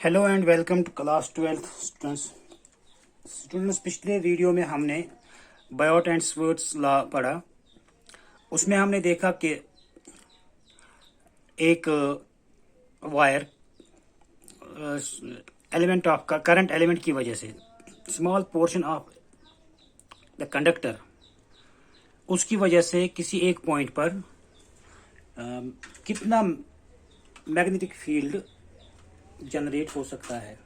Hello and welcome to class 12th students. पिछले video में हमने बायोट एंड स्वर्ट्स लॉ पढ़ा। उसमें हमने देखा कि एक वायर एलिमेंट ऑफ का करंट एलिमेंट की वजह से small portion of the conductor, उसकी वजह से किसी एक पॉइंट पर कितना मैग्नेटिक फील्ड जनरेट हो सकता है।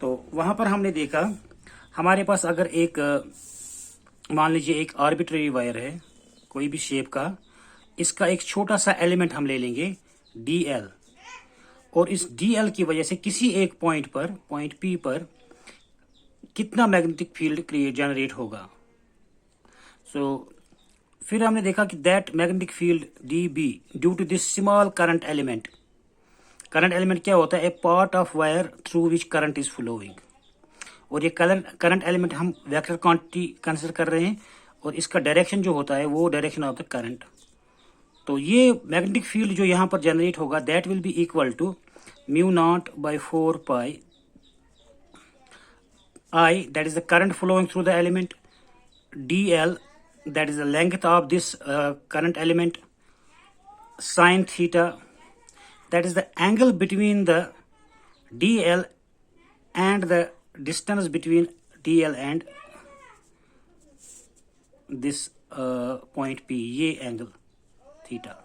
तो वहां पर हमने देखा हमारे पास अगर एक मान लीजिए एक आर्बिट्रेरी वायर है कोई भी शेप का, इसका एक छोटा सा एलिमेंट हम ले लेंगे DL, और इस DL की वजह से किसी एक पॉइंट पर, पॉइंट P पर कितना मैग्नेटिक फील्ड क्रिएट जनरेट होगा। फिर हमने देखा कि that magnetic field DB due to this small current element. Current element क्या होता है? A part of wire through which current is flowing. और ये करंट एलिमेंट हम वेक्टर क्वांटिटी कंसिडर कर रहे हैं, और इसका डायरेक्शन जो होता है वो डायरेक्शन ऑफ द करंट। तो ये मैग्नेटिक फील्ड जो यहाँ पर जनरेट होगा that will be equal to μ0/4π I, that is the current flowing through the element, DL, that is the length of this current element, sin theta, that is the angle between the DL and the distance between DL and this point P, ये angle theta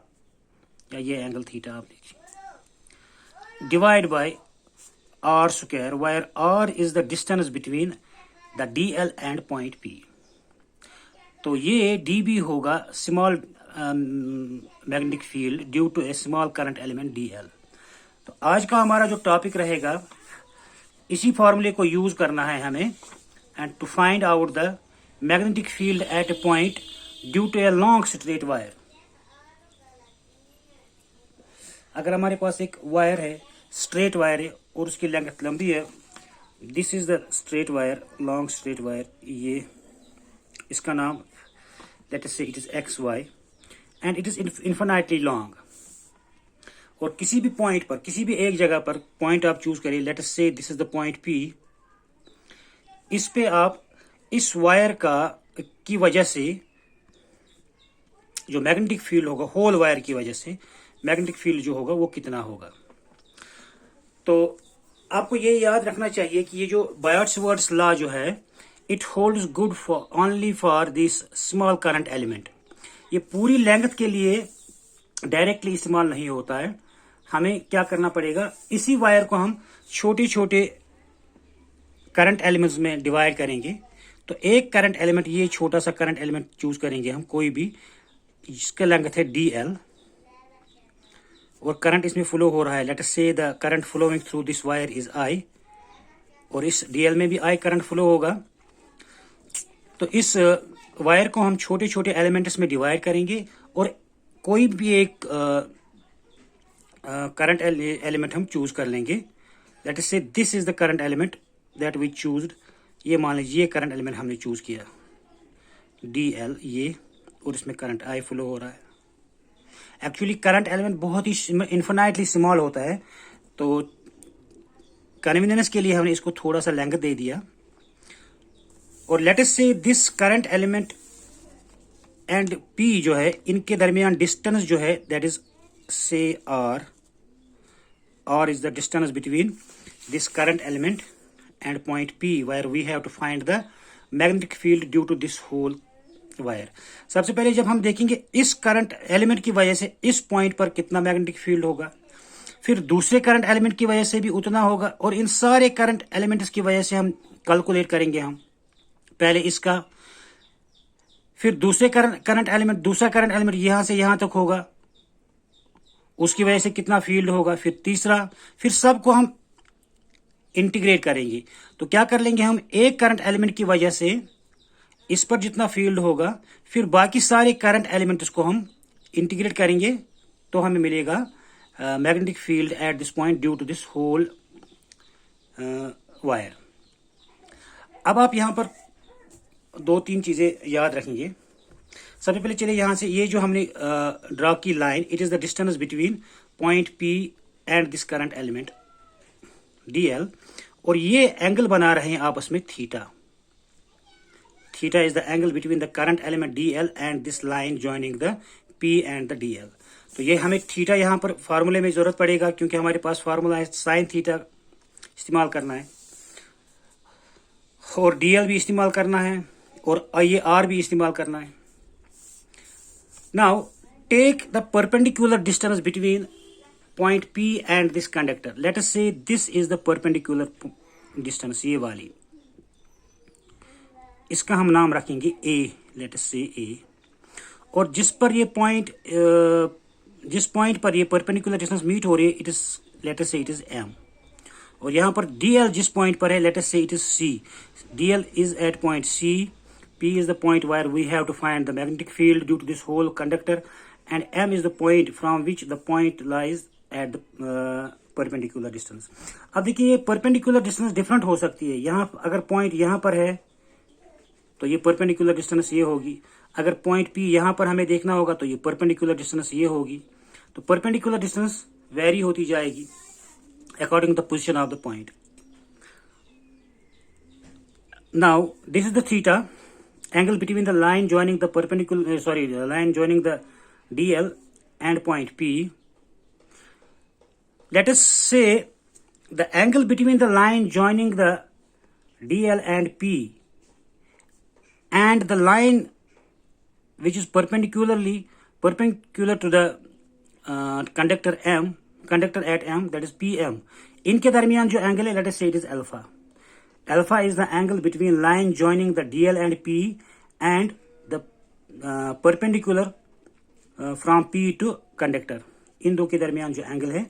या ये angle theta आप लीजिए, divide by R square, where R is the distance between the DL and point P। तो ये DB होगा small magnetic field due to a small current element DL। तो आज का हमारा जो टॉपिक रहेगा इसी फॉर्मूले को यूज करना है हमें, and to find out the magnetic field at a point due to a long straight wire. अगर हमारे पास एक वायर है, स्ट्रेट वायर है और उसकी लेंथ लंबी है, this is the straight wire, long straight wire, ये इसका नाम लेट अस से it is XY and it is infinitely long. और किसी भी पॉइंट पर, किसी भी एक जगह पर पॉइंट आप चूज करिए, late us say this is the point P। इस पे आप इस वायर की वजह से जो मैग्नेटिक फील्ड होगा, होल वायर की वजह से मैग्नेटिक फील्ड जो होगा वो कितना होगा। तो आपको ये याद रखना चाहिए कि ये जो बायोट-सवर्ट्स लॉ जो है it holds good for only for this small current element. ये पूरी लेंथ के लिए डायरेक्टली इस्तेमाल नहीं होता है। हमें क्या करना पड़ेगा, इसी वायर को हम छोटे छोटे करंट एलिमेंट्स में डिवाइड करेंगे। तो एक करंट एलिमेंट, ये छोटा सा करंट एलिमेंट चूज करेंगे हम कोई भी, जिसका लेंथ है DL, और करंट इसमें फ्लो हो रहा है, let us say the current flowing through this wire is I, और इस DL में भी I करंट फ्लो होगा। तो इस वायर को हम छोटे छोटे एलिमेंट्स में डिवाइड करेंगे और कोई भी एक करंट एलिमेंट हम चूज कर लेंगे। Let us say this is the current element that we chose. ये मान लीजिए ये करंट एलिमेंट हमने चूज किया DL, ये, और इसमें करंट I फ्लो हो रहा है। एक्चुअली करंट एलिमेंट बहुत ही इन्फिनाइटली स्मॉल होता है, तो कन्वीनियंस के लिए हमने इसको थोड़ा सा लेंथ दे दिया। और let us say this current element and P जो है, इनके दरमियान डिस्टेंस जो है that is say R is the distance between this current element and point P, where we have to find the magnetic field due to this whole wire. सबसे पहले जब हम देखेंगे इस करंट एलिमेंट की वजह से इस पॉइंट पर कितना मैग्नेटिक फील्ड होगा, फिर दूसरे करंट एलिमेंट की वजह से भी उतना होगा, और इन सारे करंट एलिमेंट्स की वजह से हम कैलकुलेट करेंगे। हम पहले इसका, फिर दूसरे करंट एलिमेंट, दूसरा करंट एलिमेंट यहां से यहां तक होगा, उसकी वजह से कितना फील्ड होगा, फिर तीसरा, फिर सबको हम इंटीग्रेट करेंगे। तो क्या कर लेंगे हम, एक करंट एलिमेंट की वजह से इस पर जितना फील्ड होगा, फिर बाकी सारे करंट एलिमेंट्स को हम इंटीग्रेट करेंगे, तो हमें मिलेगा magnetic field at this point due to this whole wire. अब आप यहां पर दो तीन चीजें याद रखेंगे। सबसे पहले चलिए यहां से, ये जो हमने ड्रॉ की line, it is the distance between point P and this current element DL, और ये एंगल बना रहे हैं आपस में theta. Theta is the angle between the current element DL and this line joining the P and the DL. तो ये हमें थीटा यहाँ पर फार्मूले में जरूरत पड़ेगा, क्योंकि हमारे पास फार्मूला है साइन थीटा इस्तेमाल करना है, और DL भी इस्तेमाल करना है, और ये R भी इस्तेमाल करना है. Now take the perpendicular distance between point P and this conductor. Let us say this is the perpendicular distance, ये वाली. इसका हम नाम रखेंगे A. Let us say A. और जिस पर ये पॉइंट जिस पॉइंट पर ये परपेंडिकुलर डिस्टेंस मीट हो रही है, इट इज लेट अस से इट इज M. और यहाँ पर DL जिस पॉइंट पर है, लेट अस से it is C. DL is at point C. P is the point where we have to find the magnetic field due to this whole conductor, and M is the point from which the point lies at the perpendicular distance. अब देखिए perpendicular distance different हो सकती है. यहाँ अगर point यहाँ पर है तो ये परपेंडिकुलर डिस्टेंस ये होगी. अगर पॉइंट P यहाँ पर हमें देखना होगा तो ये परपेंडिकुलर डिस्टेंस ये होगी. तो परपेंडिकुलर डिस्टेंस वेरी होती जाएगी according to the position of the point. Now this is the theta angle between the line joining the perpendicular line joining the DL and point P. Let us say the angle between the line joining the DL and P and the line which is perpendicular to the conductor at M, that is PM. इनके दरमियान जो angle है, let us say it is alpha. Alpha is the angle between line joining the DL and P and the perpendicular from P to conductor. इन दो के दरमियान जो angle है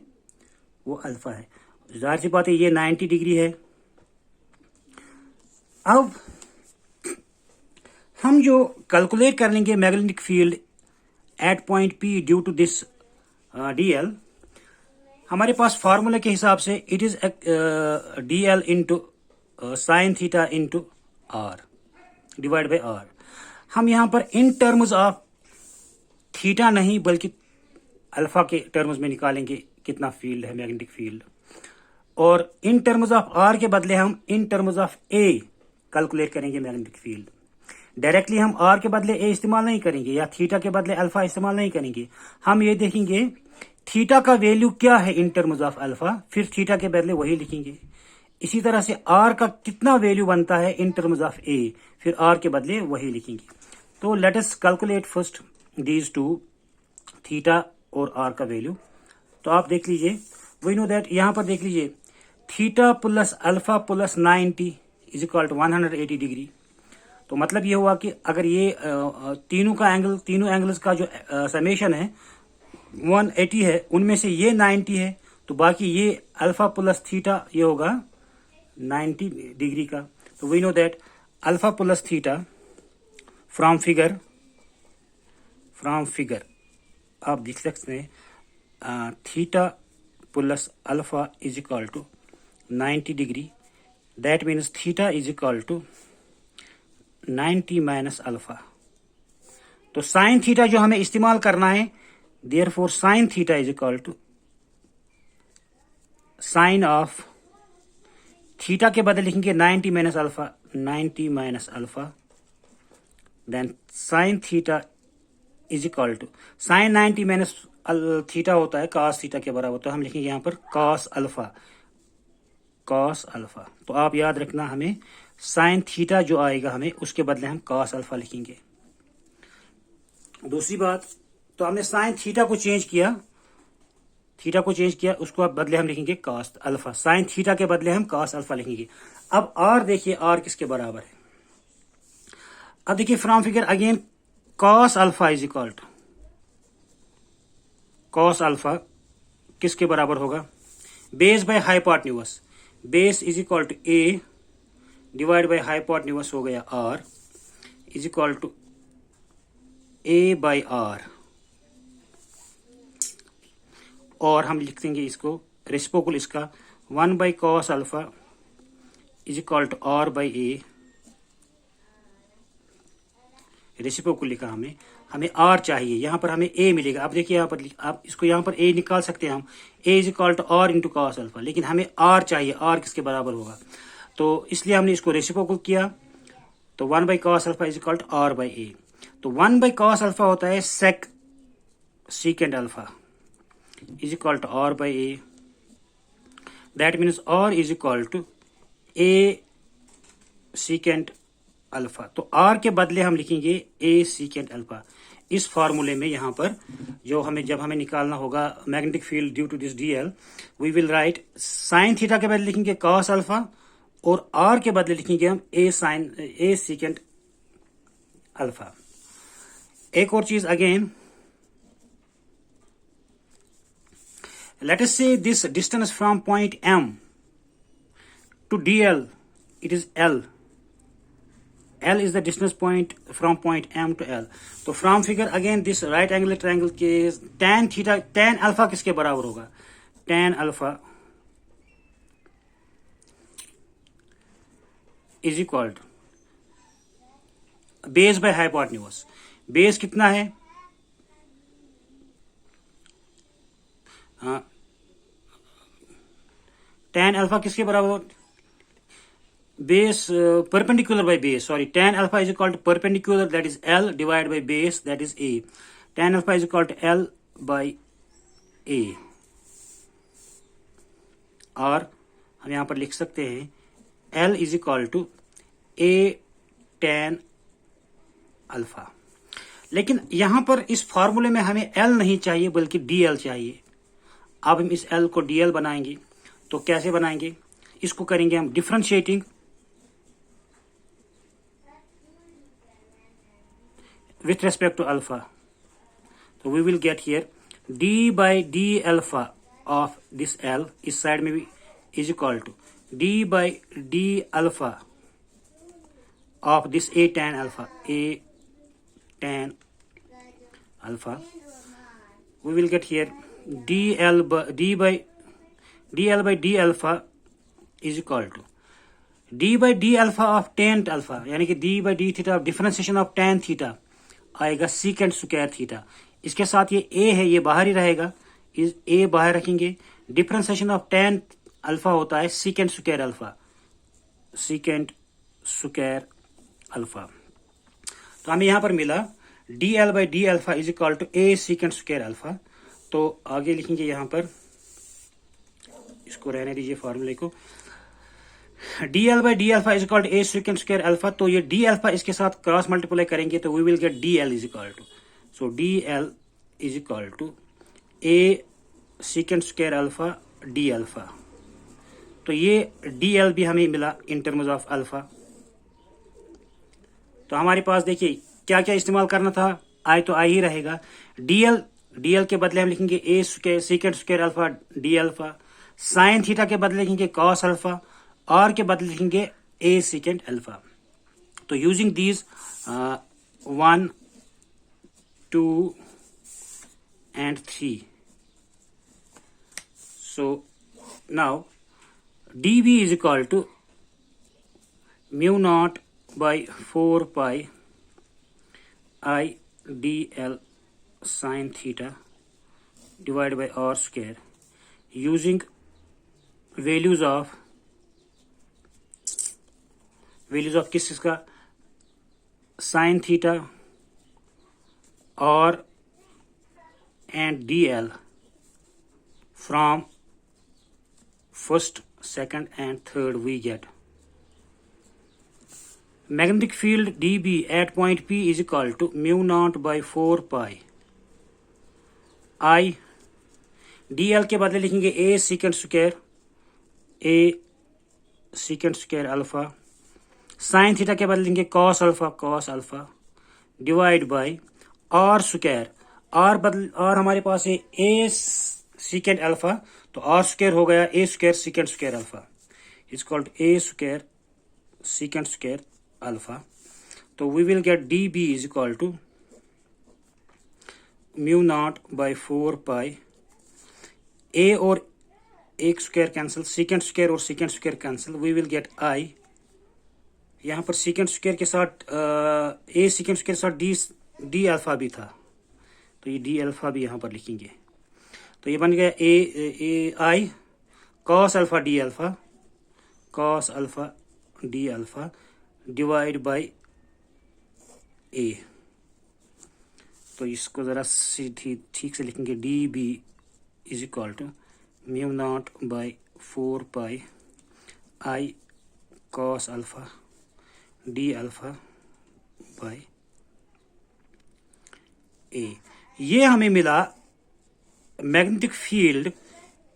वो अल्फा है. जाहिर सी बात है ये 90 डिग्री है. अब हम जो कैलकुलेट कर लेंगे magnetic field at point P due to this DL, हमारे पास फार्मूले के हिसाब से it is DL into sine theta into R divide by R. हम यहाँ पर इन टर्म्स ऑफ थीटा नहीं बल्कि अल्फा के टर्म्स में निकालेंगे कितना फील्ड है मैग्नेटिक फील्ड, और इन टर्म्स ऑफ R के बदले हम in terms of A calculate करेंगे मैग्नेटिक फील्ड. डायरेक्टली हम R के बदले A इस्तेमाल नहीं करेंगे या थीटा के बदले अल्फा इस्तेमाल नहीं करेंगे. हम ये देखेंगे थीटा का वैल्यू क्या है इन टर्म्स ऑफ अल्फा, फिर थीटा के बदले वही लिखेंगे. इसी तरह से R का कितना वैल्यू बनता है इन टर्म्स ऑफ A, फिर R के बदले वही लिखेंगे. तो let us calculate first these two, theta और R का वैल्यू. तो आप देख लीजिए, वी नो दैट यहाँ पर देख लीजिए theta plus alpha plus 90 is equal to 180 degree. तो मतलब ये हुआ कि अगर ये तीनों एंगल्स का जो समेशन है 180 है, उनमें से ये 90 है, तो बाकी ये अल्फा प्लस थीटा ये होगा 90 डिग्री का. तो we know that alpha plus theta from figure आप देख सकते हैं theta plus alpha is equal to 90 degree. That means theta is equal to 90 minus alpha. तो साइन थीटा जो हमें इस्तेमाल करना है, therefore sine theta is equal to sine of theta के बदले लिखेंगे 90 minus alpha, 90 minus alpha. Then sine theta is equal to sine 90 minus theta होता है cos थीटा के बराबर, तो हम लिखेंगे यहाँ पर cos अल्फा. तो आप याद रखना, हमें साइन थीटा जो आएगा हमें उसके बदले हम cos अल्फा लिखेंगे. दूसरी बात, तो हमने साइन थीटा को चेंज किया, उसको अब बदले हम लिखेंगे cos अल्फा. साइन थीटा के बदले हम cos अल्फा लिखेंगे. अब R देखिए, R किसके बराबर है. अब देखिए from figure again cos alpha is equal to cos alpha किसके बराबर होगा, base by hypotenuse. Base is equal to A divide by hypotenuse हो गया R is equal to A by R. और हम लिख देंगे इसको रेसिप्रोकल इसका 1 by cos alpha is equal to R by A. Reciprocal लिखा हमने. हमें आर चाहिए, यहाँ पर हमें ए मिलेगा। आप देखिए यहाँ पर आप इसको यहाँ पर ए निकाल सकते हैं हम, A is equal to R into cos alpha, लेकिन हमें आर चाहिए, आर किसके बराबर होगा, तो इसलिए हमने इसको रेसिप्रोकल किया। तो 1 by cos alpha is equal to R by A. तो 1 बाई कॉस अल्फा होता है secant alpha is equal to R by A, that means R is equal to A secant alpha. तो आर के बदले हम लिखेंगे ए सेकेंड अल्फा। इस फॉर्मूले में यहाँ पर जो जब हमें निकालना होगा magnetic field due to this DL, we will write sine theta के बदले लिखेंगे कॉस अल्फा और आर के बदले लिखेंगे हम ए सेकेंड अल्फा। एक और चीज again, let us say this distance from point M to DL, it is L. L is the distance point from point M to L. तो from figure again this right angle triangle के tan theta, tan alpha किसके बराबर होगा, tan alpha is equal to base by hypotenuse. base कितना है, हाँ, tan alpha किसके बराबर, base perpendicular by base, sorry, tan alpha is equal to perpendicular that is L divide by base that is A. tan alpha is equal to L by A, और हम यहां पर लिख सकते हैं L is equal to A tan alpha. लेकिन यहां पर इस फॉर्मूले में हमें L नहीं चाहिए बल्कि DL चाहिए। अब हम इस L को DL बनाएंगे, तो कैसे बनाएंगे, इसको करेंगे हम differentiating with respect to alpha. तो we will get here d by D alpha of this L, इस साइड में भी is equal to d by D alpha of this A tan alpha, A tan alpha. We will get here dl by d alpha is equal to d by d alpha of tan alpha, यानी कि d by d theta differentiation of tan theta आएगा secant square theta. इसके साथ ये a है, ये बाहर ही रहेगा, इस a बाहर रखेंगे। डिफरेंशिएशन ऑफ tan अल्फा होता है secant square alpha, secant square alpha. तो हमें यहां पर मिला dl by d alpha is equal to a secant square alpha. तो आगे लिखेंगे यहां पर, इसको रहने दीजिए फॉर्मूले को, dl by d alpha is equal to a secant square alpha. तो ये d अल्फा इसके साथ क्रॉस मल्टीप्लाई करेंगे तो we will get dl is equal to, so dl is equal to a secant square alpha d alpha. तो ये dl भी हमें मिला इन टर्म्स ऑफ अल्फा। तो हमारे पास देखिए क्या क्या इस्तेमाल करना था, आई तो आई ही रहेगा। dl के बदले हम लिखेंगे a second square alpha d alpha, sine theta के बदले लिखेंगे कॉस अल्फा, r के बदले लिखेंगे a सेकेंड अल्फा। तो using these 1, 2 and 3, so now dv is equal to mu naught by 4 pi I dl sin theta divided by r square, using values of किसका, sin theta r and dl from first, second and third we get magnetic field dB at point P is equal to mu naught by 4 pi I dl के बदले लिखेंगे a secant square alpha, sine theta के बदले लिखेंगे cos alpha divide by r square, r हमारे पास है a secant अल्फा, तो r स्क्वायर हो गया a square secant square alpha is called a square secant square alpha. तो we will get dB is equal to mu naught by 4 pi, a और एक स्क्वायर कैंसिल, सेकेंड स्क्वायर और secant square cancel, we will get I. यहाँ पर second square के साथ a second square के साथ d डी अल्फा भी था, तो ये डी अल्फा भी यहाँ पर लिखेंगे। तो ये बन गया A I cos alpha D alpha, cos alpha D alpha divide by A. तो इसको ज़रा ठीक से लिखेंगे, D B is equal to mu naught by 4 pi I cos alpha D alpha by A. ये हमें मिला magnetic field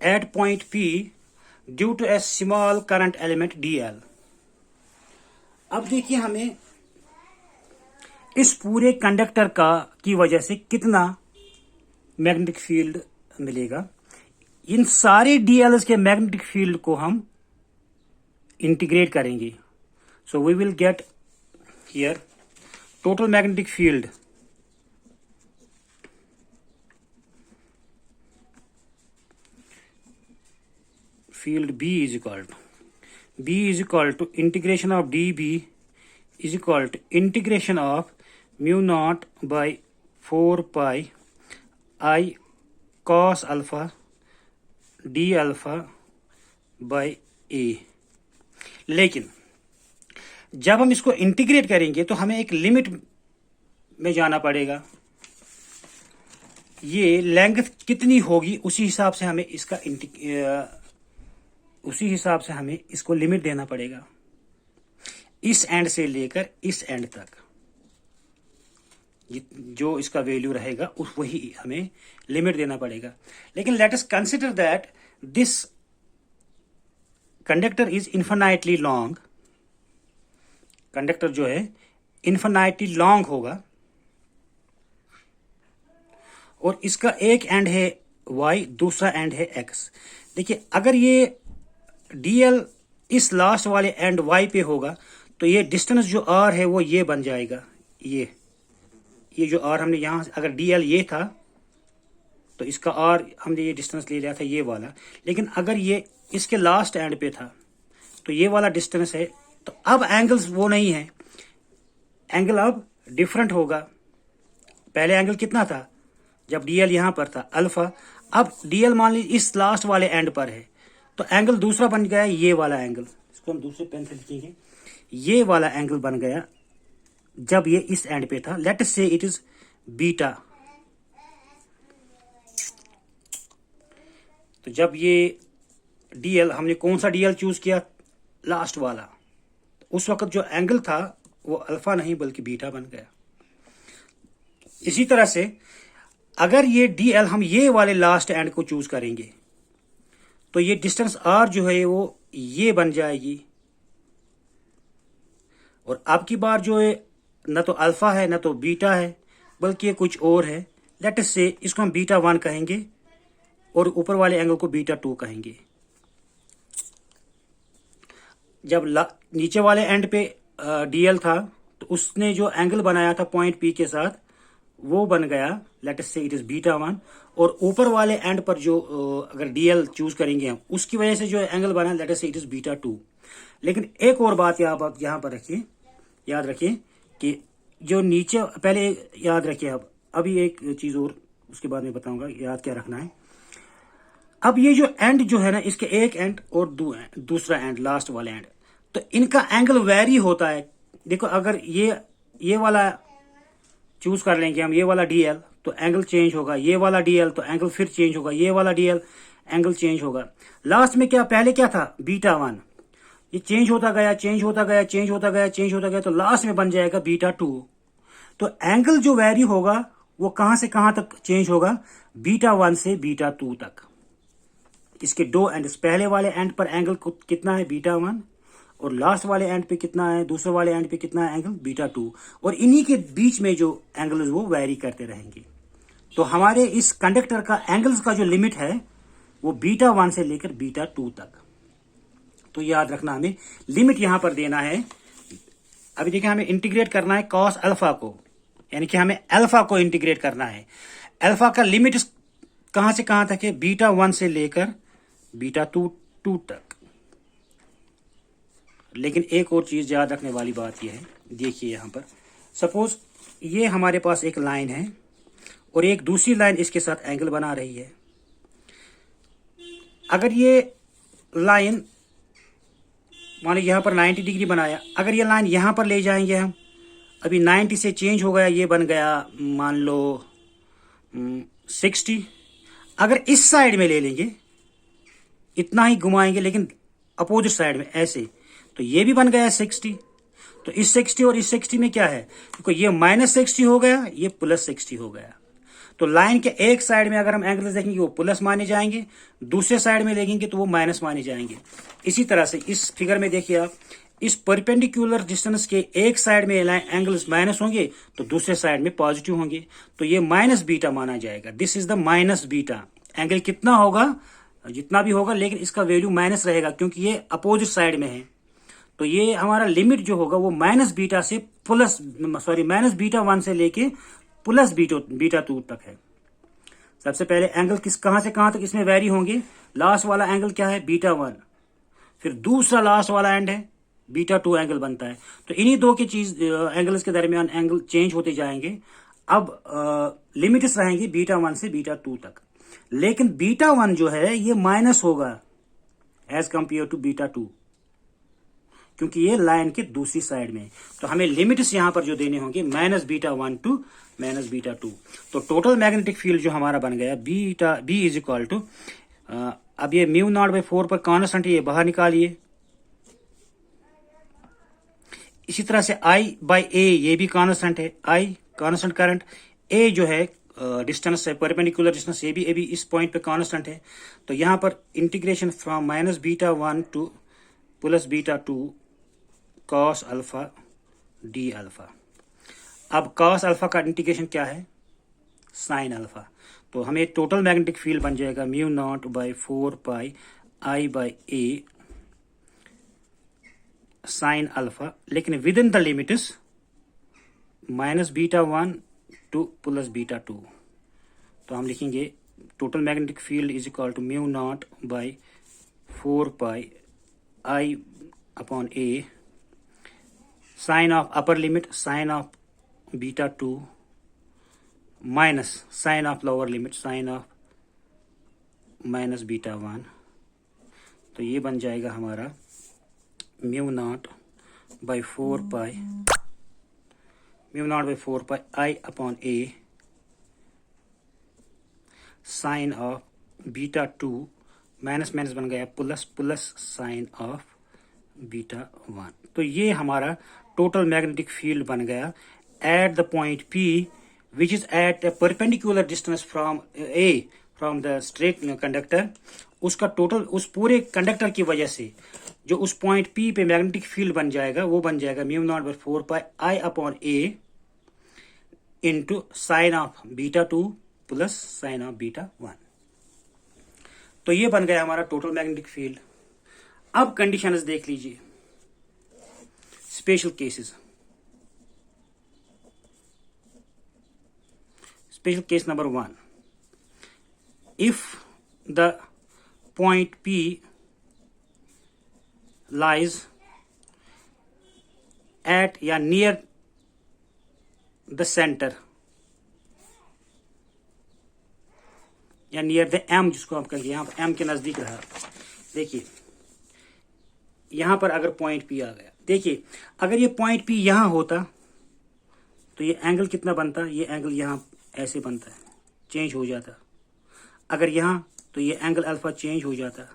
at point P due to a small current element D L. अब देखिए हमें इस पूरे कंडक्टर की वजह से कितना मैग्नेटिक फील्ड मिलेगा। इन सारे डीएल्स के मैग्नेटिक फील्ड को हम इंटीग्रेट करेंगे। So we will get here total magnetic field B is equal to integration of dB is equal to integration of mu naught by 4 pi I cos alpha d alpha by a। लेकिन जब हम इसको integrate करेंगे तो हमें एक limit में जाना पड़ेगा। ये लेंथ कितनी होगी उसी हिसाब से हमें इसको लिमिट देना पड़ेगा, इस एंड से लेकर इस एंड तक जो इसका वैल्यू रहेगा उस वही हमें लिमिट देना पड़ेगा। लेकिन let us consider that this conductor is infinitely long. Conductor जो है इन्फिनाइटली लॉन्ग होगा और इसका एक एंड है y, दूसरा एंड है x। देखिए अगर ये dl इस लास्ट वाले एंड y पे होगा तो ये डिस्टेंस जो r है वो ये बन जाएगा। ये जो r हमने यहां अगर dl ये था तो इसका r हमने ये डिस्टेंस ले लिया था ये वाला। लेकिन अगर ये इसके लास्ट एंड पे था तो ये वाला डिस्टेंस है। तो अब एंगल्स वो नहीं है, एंगल अब डिफरेंट होगा। पहले एंगल कितना था जब dl यहां पर था अल्फा, अब dl मान लीजिए इस लास्ट वाले एंड पर है तो एंगल दूसरा बन गया ये वाला एंगल। इसको हम दूसरे पेन से लिखेंगे, ये वाला एंगल बन गया जब ये इस एंड पे था। लेट अस से इट इज बीटा। तो जब ये dl हमने कौन सा dl चूज किया, लास्ट वाला, उस वक्त जो एंगल था वो अल्फा नहीं बल्कि बीटा बन गया। इसी तरह से अगर ये dl हम ये वाले लास्ट एंड को चूज करेंगे तो ये डिस्टेंस r जो है वो ये बन जाएगी। और अब की बार जो है न तो अल्फा है न तो बीटा है बल्कि ये कुछ और है। लेट अस से इसको हम बीटा 1 कहेंगे और ऊपर वाले एंगल को बीटा 2 कहेंगे। जब नीचे वाले एंड पे dl था तो उसने जो एंगल बनाया था पॉइंट P के साथ वो बन गया लेट अस से इट इज बीटा 1। और ऊपर वाले एंड पर जो अगर dl चूज करेंगे हम उसकी वजह से जो एंगल बना लेट अस से इट इज बीटा 2। लेकिन एक और बात यहाँ पर रखिए, याद रखिए कि जो नीचे पहले याद रखिए, अब अभी एक चीज और उसके बाद में बताऊंगा याद क्या रखना है। अब ये जो एंड जो है ना, इसके एक एंड और दूसरा एंड लास्ट वाला एंड, तो इनका एंगल वेरी होता है। देखो अगर ये वाला चूज कर लेंगे हम, ये वाला dl तो एंगल चेंज होगा, ये वाला dl तो एंगल फिर चेंज होगा, ये वाला dl एंगल चेंज होगा। लास्ट में क्या, पहले क्या था बीटा 1, ये चेंज होता गया चेंज होता गया चेंज होता गया चेंज होता गया तो लास्ट में बन जाएगा बीटा 2। तो एंगल जो वेरी होगा वो कहां से कहां तक चेंज होगा, बीटा 1 से बीटा 2 तक। इसके दो एंड, पहले वाले एंड पर एंगल कितना है बीटा 1 और लास्ट वाले एंड पे कितना है, दूसरे वाले एंड पे कितना है एंगल बीटा 2। और इन्हीं के बीच में जो एंगल वो वेरी करते रहेंगे। तो हमारे इस कंडक्टर का एंगल्स का जो लिमिट है वो बीटा 1 से लेकर बीटा 2 तक। तो याद रखना हमें लिमिट यहां पर देना है। अभी देखिए हमें इंटीग्रेट करना है कॉस अल्फा को, यानी कि हमें अल्फा को इंटीग्रेट करना है। अल्फा का लिमिट कहां से कहां तक है, बीटा 1 से लेकर बीटा 2 तक। लेकिन एक और चीज याद रखने वाली बात यह है, देखिए यहां पर सपोज ये हमारे पास एक लाइन है और एक दूसरी लाइन इसके साथ एंगल बना रही है। अगर ये लाइन मान लो यहाँ पर 90 डिग्री बनाया, अगर ये लाइन यहाँ पर ले जाएंगे हम, अभी 90 से चेंज हो गया, ये बन गया मान लो 60। अगर इस साइड में ले लेंगे, इतना ही घुमाएंगे लेकिन अपोजिट साइड में ऐसे, तो ये भी बन गया 60। तो इस 60 और इस 60 में क्या है, क्योंकि ये -60 हो गया, ये +60 हो गया। तो लाइन के एक साइड में अगर हम एंगल देखेंगे वो प्लस माने जाएंगे, दूसरे साइड में देखेंगे तो वो माइनस माने जाएंगे। इसी तरह से इस फिगर में देखिए आप, इस परपेंडिकुलर डिस्टेंस के एक साइड में एंगल्स माइनस होंगे तो दूसरे साइड में पॉजिटिव होंगे, तो ये -β माना जाएगा। This is the -β। एंगल कितना होगा, जितना भी होगा, लेकिन इसका वैल्यू माइनस रहेगा क्योंकि ये अपोजिट साइड में है। तो ये हमारा लिमिट जो होगा वो -β से -β1 से लेके +β2 तक है। सबसे पहले एंगल कहां से कहां तक इसमें वेरी होंगे। लास्ट वाला एंगल क्या है, β1, फिर दूसरा लास्ट वाला एंड है β2 एंगल बनता है। तो इन्हीं दो की चीज एंगल्स के दरमियान एंगल चेंज होते जाएंगे। अब लिमिट्स रहेंगी β1 से β2 तक, लेकिन β1 जो है ये माइनस होगा एज कंपेयर टू β2, क्योंकि ये लाइन के दूसरी साइड में। तो हमें लिमिट्स यहां पर जो देने होंगे -β1 टू -β2। तो टोटल मैग्नेटिक फील्ड जो हमारा बन गया B इज इक्वल टू, अब ये μ0/4 पर कांस्टेंट है, ये बाहर निकालिए। इसी तरह से I/A ये भी कांस्टेंट है, I कांस्टेंट करंट, A जो है डिस्टेंस है, परपेंडिकुलर डिस्टेंस, ये भी इस पॉइंट पे कांस्टेंट है। तो यहां पर integration from -β1 to +β2 cos alpha d alpha. अब cos अल्फा का इंटीग्रेशन क्या है, sin अल्फा। तो हमें टोटल मैग्नेटिक फील्ड बन जाएगा μ0/4 पाई I/A sin अल्फा, लेकिन within the limits -β1 to +β2। तो हम लिखेंगे total magnetic field is equal to μ0/4 pi I/A sine of upper limit sine of β2 minus sine of lower limit sine of -β1। तो ये बन जाएगा हमारा μ0/4 pi I/A sine of β2 minus minus बन गया प्लस साइन ऑफ β1। तो ये हमारा टोटल मैग्नेटिक फील्ड बन गया at the point P which is at a perpendicular distance from the straight conductor. उसका टोटल उस पूरे कंडक्टर की वजह से जो उस पॉइंट P पे मैग्नेटिक फील्ड बन जाएगा वो बन जाएगा μ0/4 pi I/A into sine of β2 plus sine of β1। तो ये बन गया हमारा टोटल मैग्नेटिक फील्ड। अब कंडीशंस देख लीजिए, special cases. Special case number 1, if the point P lies at या near the center या नियर द M, जिसको आप कहेंगे यहाँ पर M के नजदीक रहा। देखिए यहां पर अगर पॉइंट P आ गया, देखिए अगर ये पॉइंट P यहां होता तो ये एंगल कितना बनता, ये एंगल यहां ऐसे बनता है, चेंज हो जाता। अगर यहां तो ये एंगल अल्फा चेंज हो जाता,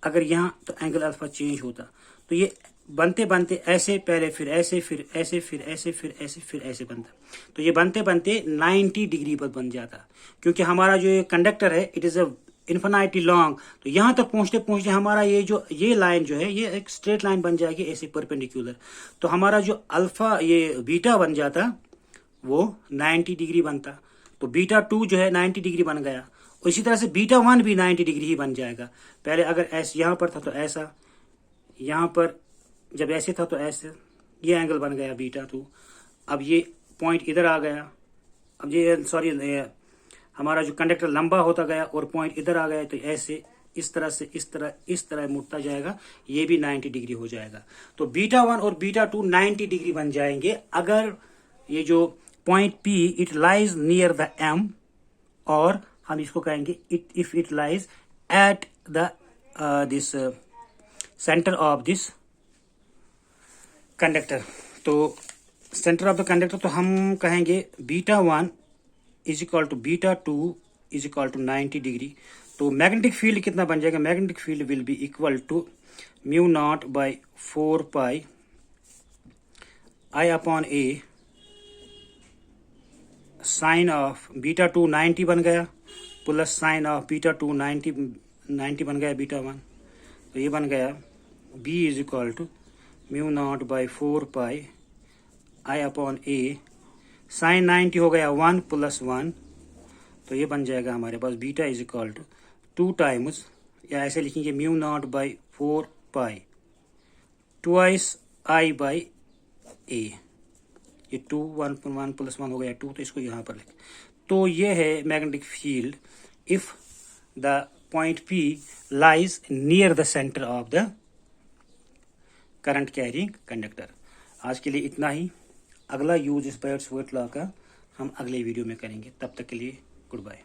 अगर यहां तो एंगल अल्फा चेंज होता। तो ये बनते बनते ऐसे, पहले फिर ऐसे, फिर ऐसे, फिर ऐसे, फिर ऐसे, फिर ऐसे बनता। तो ये बनते बनते 90 डिग्री पर बन जाता, क्योंकि हमारा जो ये कंडक्टर है it is a infinity long. तो यहां तक पहुंचते पहुंचते हमारा ये लाइन जो है ये एक स्ट्रेट लाइन बन जाएगी ऐसे परपेंडिकुलर। तो हमारा जो अल्फा ये बीटा बन जाता वो 90 डिग्री बनता। तो β2 जो है 90 डिग्री बन गया, और इसी तरह से β1 भी 90 डिग्री ही बन जाएगा। पहले अगर ऐसे यहां पर था तो ऐसा, यहां पर जब ऐसे था तो ऐसे, ये एंगल बन गया β2। अब ये पॉइंट इधर आ गया, अब ये सॉरी हमारा जो कंडक्टर लंबा होता गया और पॉइंट इधर आ गया, तो ऐसे इस तरह से इस तरह मुड़ता जाएगा, ये भी 90 डिग्री हो जाएगा। तो β1 और β2 90 डिग्री बन जाएंगे अगर ये जो point P it lies near the M, और हम इसको कहेंगे if it lies at the this centre of this conductor. तो सेंटर ऑफ द कंडक्टर तो हम कहेंगे β1 is equal to β2 is equal to 90 degree. तो मैग्नेटिक फील्ड कितना बन जाएगा? Magnetic field will be equal to mu naught by 4 pi I upon A sine of β2 90 बन गया, प्लस साइन ऑफ β2 90 बन गया β1। तो ये बन गया B is equal to mu naught by 4 pi I upon A sine 90 हो गया 1 प्लस 1। तो ये बन जाएगा हमारे पास beta is equal to 2 times, या ऐसे लिखेंगे mu naught by 4 pi twice I by A. ये 2 1 प्लस 1 हो गया 2, तो इसको यहाँ पर लिख। तो ये है magnetic field if the point P lies near the centre of the current carrying conductor. आज के लिए इतना ही। अगला यूज इस बायट्स वर्ड लॉ का हम अगले वीडियो में करेंगे। तब तक के लिए गुड बाय।